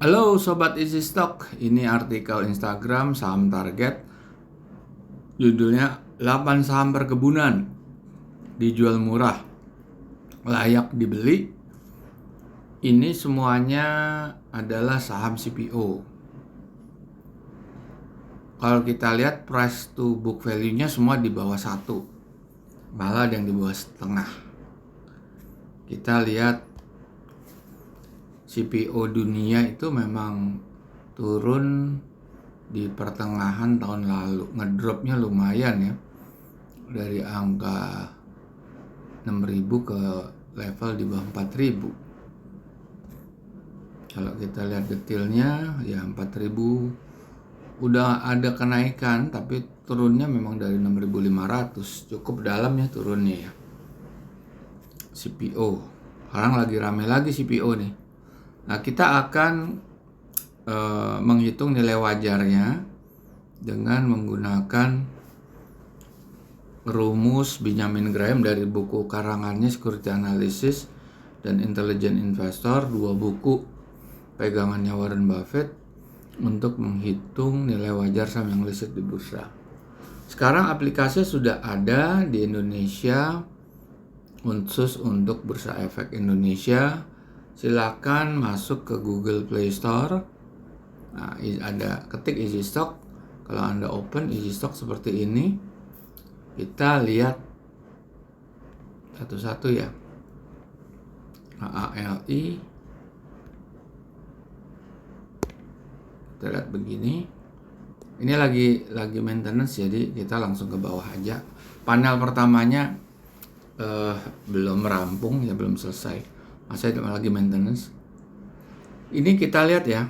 Halo Sobat Easy Stock, ini artikel Instagram saham target. Judulnya 8 saham perkebunan dijual murah, layak dibeli. Ini semuanya adalah saham CPO. Kalau kita lihat price to book value-nya semua di bawah 1, malah ada yang di bawah setengah. Kita lihat CPO dunia itu memang turun di pertengahan tahun lalu, ngedropnya lumayan ya, dari angka 6.000 ke level di bawah 4.000. Kalau kita lihat detailnya ya 4.000 udah ada kenaikan, tapi turunnya memang dari 6.500, cukup dalam ya turunnya ya. CPO sekarang lagi rame lagi CPO nih. Nah, kita akan menghitung nilai wajarnya dengan menggunakan rumus Benjamin Graham dari buku karangannya Security Analysis dan Intelligent Investor, 2 buku pegangannya Warren Buffett untuk menghitung nilai wajar saham yang listed di bursa. Sekarang aplikasinya sudah ada di Indonesia khusus untuk Bursa Efek Indonesia. Silakan masuk ke Google Play Store. Nah, ada ketik Easy Stock. Kalau Anda open Easy Stock seperti ini, kita lihat satu-satu ya. AALI. Kita lihat begini. Ini lagi maintenance, jadi kita langsung ke bawah aja. Panel pertamanya belum rampung ya, belum selesai. Masih lagi maintenance. Ini kita lihat ya.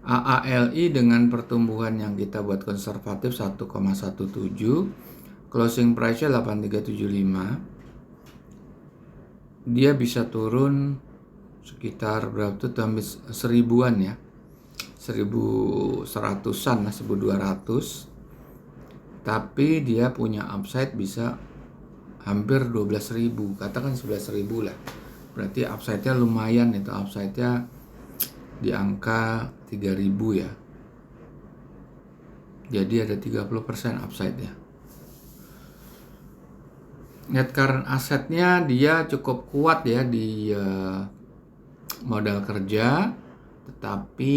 AALI dengan pertumbuhan yang kita buat konservatif 1,17, closing price-nya 8375. Dia bisa turun sekitar berapa tuh, hampir 1000-an ya. 1100-an lah, 1200. Tapi dia punya upside bisa hampir 12.000, katakan 11.000 lah. Berarti upside-nya lumayan itu, upside-nya di angka 3.000 ya. Jadi ada 30% upside-nya. Net current asset-nya dia cukup kuat ya di modal kerja, tetapi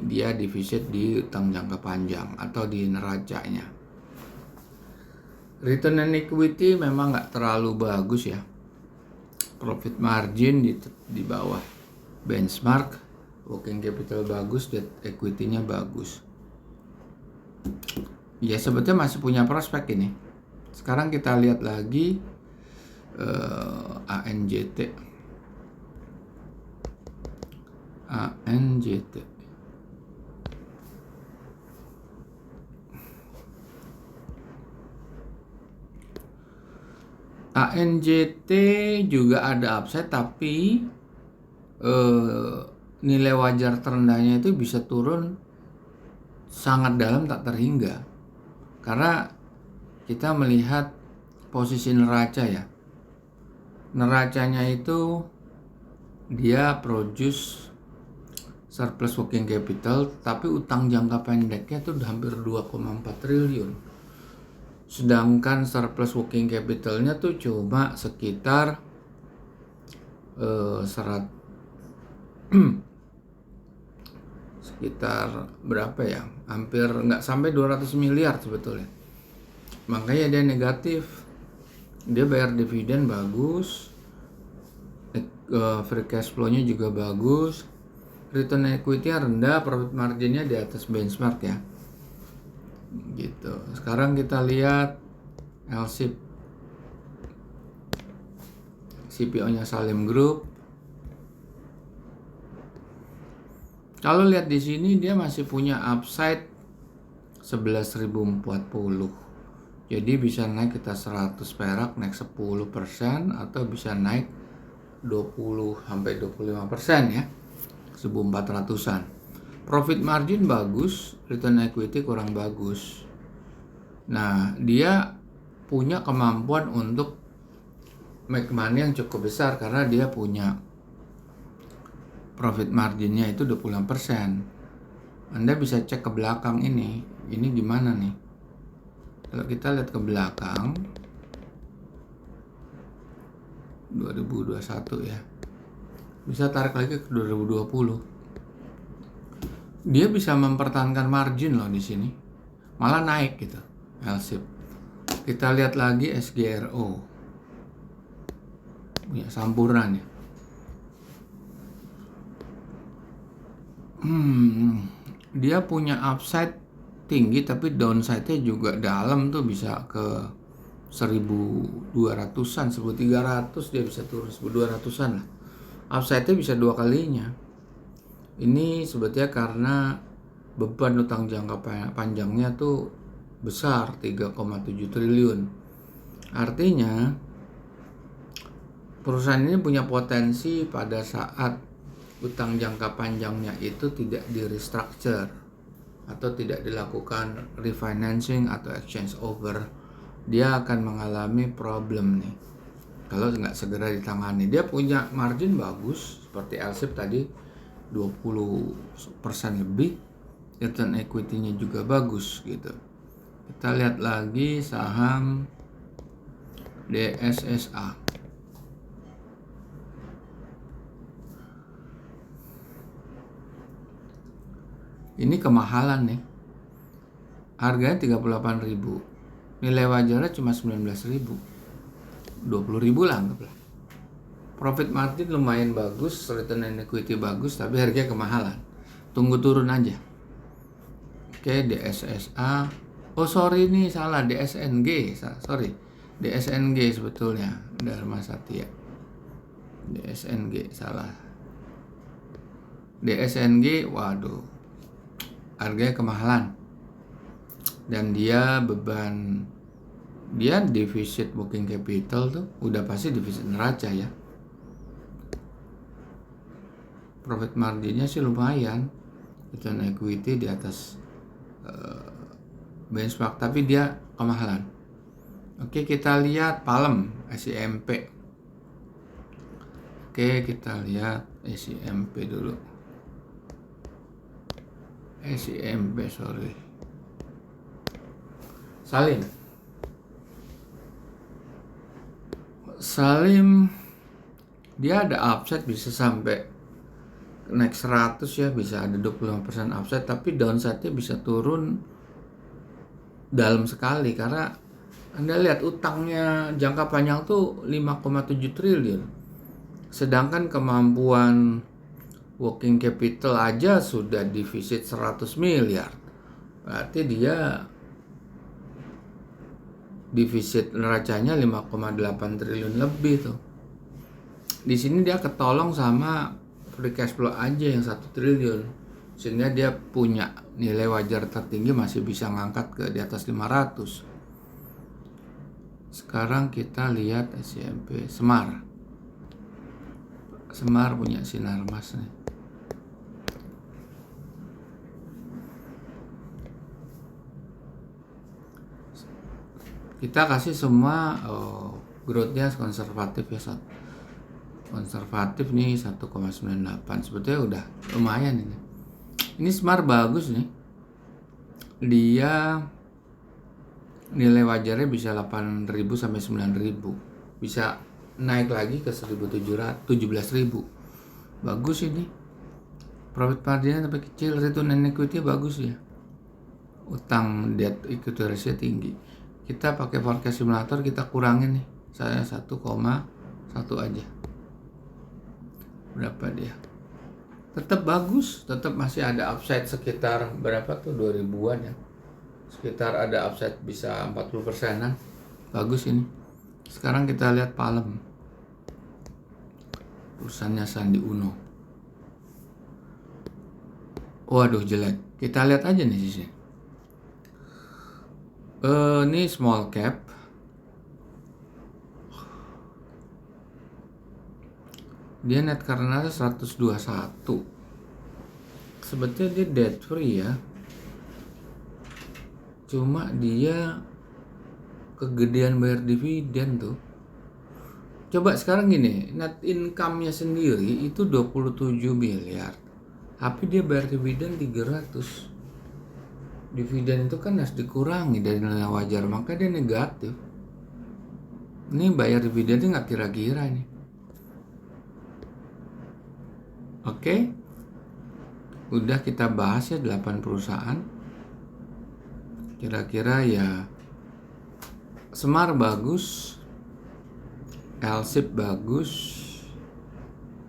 dia defisit di utang jangka panjang atau di neracanya. Return on equity memang nggak terlalu bagus ya. Profit margin di bawah benchmark, working capital bagus, debt equity-nya bagus. Ya sebetulnya masih punya prospek ini. Sekarang kita lihat lagi ANJT. ANJT juga ada upside, tapi nilai wajar terendahnya itu bisa turun sangat dalam tak terhingga. Karena kita melihat posisi neraca ya. Neracanya itu dia produce surplus working capital, tapi utang jangka pendeknya itu udah hampir 2,4 triliun. Sedangkan surplus working capitalnya tuh cuma sekitar sekitar berapa ya, hampir nggak sampai 200 miliar sebetulnya. Makanya dia negatif. Dia bayar dividen bagus, free cash flow-nya juga bagus, return equity-nya rendah, profit margin-nya di atas benchmark ya. Gitu. Sekarang kita lihat LSIP, CPO-nya Salim Group. Kalau lihat di sini dia masih punya upside 11.040. Jadi bisa naik kita 100 perak, naik 10%, atau bisa naik 20 sampai 25% ya. 1.400-an. Profit margin bagus, return equity kurang bagus. Nah, dia punya kemampuan untuk make money yang cukup besar karena dia punya profit marginnya itu 26%. Anda bisa cek ke belakang ini gimana nih. Kalau kita lihat ke belakang 2021 ya, bisa tarik lagi ke 2020. Dia bisa mempertahankan margin loh di sini, malah naik gitu LSIP. Kita lihat lagi SGRO, punya Sampurna nih. Dia punya upside tinggi tapi downside-nya juga dalam tuh, bisa ke 1200-an, 1300 dia bisa turun 1200-an lah. Upside-nya bisa 2 kalinya. Ini sebetulnya karena beban utang jangka panjangnya tuh besar, 3,7 triliun. Artinya perusahaan ini punya potensi pada saat utang jangka panjangnya itu tidak di-restructure atau tidak dilakukan refinancing atau exchange over, dia akan mengalami problem nih kalau nggak segera ditangani. Dia punya margin bagus seperti LSIP tadi 20% lebih, return equity-nya juga bagus gitu. Kita lihat lagi saham DSSA. Ini kemahalan nih. Harganya 38.000. Nilai wajarnya cuma 19.000. 20.000 lah anggaplah. Profit margin lumayan bagus, return on equity bagus, tapi harganya kemahalan. Tunggu turun aja. Oke, DSSA. Oh sorry nih, salah, DSNG. Sorry, DSNG sebetulnya, Dharma Satya. DSNG, salah. DSNG, waduh, harganya kemahalan. Dan dia defisit working capital tuh udah pasti defisit neraca ya. Profit marginnya sih lumayan, return equity di atas benchmark, tapi dia kemahalan. Oke, kita lihat Palem, SIMP. Oke, kita lihat SIMP dulu. SIMP, sorry. Salim dia ada upside, bisa sampai naik 100 ya, bisa ada 25% upside, tapi downside-nya bisa turun dalam sekali karena Anda lihat utangnya jangka panjang tuh 5,7 triliun. Sedangkan kemampuan working capital aja sudah defisit 100 miliar. Berarti dia defisit neracanya 5,8 triliun lebih tuh. Di sini dia ketolong sama free cash flow aja yang 1 triliun. Sehingga dia punya nilai wajar tertinggi, masih bisa ngangkat ke di atas 500. Sekarang kita lihat SIMP Semar. Semar punya Sinarmas nih. Kita kasih semua growth-nya konservatif ya, konservatif nih 1,98. Sebetulnya udah lumayan ini. Ini Semar bagus nih. Dia nilai wajarnya bisa 8.000 sampai 9.000. Bisa naik lagi ke 17.000. Bagus ini. Profit marginnya tapi kecil, return on equity bagus ya. Utang debt equity ratio tinggi. Kita pakai forecast simulator, kita kurangin nih. Saya 1,1 aja. Berapa dia? Tetap bagus, tetap masih ada upside sekitar berapa tuh, 2000-an ya. Sekitar ada upside bisa 40%-an. Bagus ini. Sekarang kita lihat Palem. Perusahaannya Sandi Uno. Waduh jelek. Kita lihat aja nih sisi. Ini small cap. Dia net karena 121. Sebetulnya dia debt free ya. Cuma dia kegedean bayar dividen tuh. Coba sekarang gini, net income-nya sendiri itu 27 miliar. Tapi dia bayar dividen 300. Dividen itu kan harus dikurangi dari nilai wajar, maka dia negatif. Ini bayar dividennya nggak kira-kira nih. Oke. Udah kita bahas ya 8 perusahaan. Kira-kira ya Semar bagus, Elsip bagus,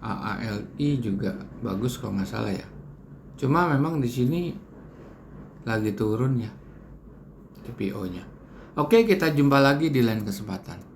AALI juga bagus kalau nggak salah ya. Cuma memang di sini lagi turun ya CPO-nya. Oke, kita jumpa lagi di lain kesempatan.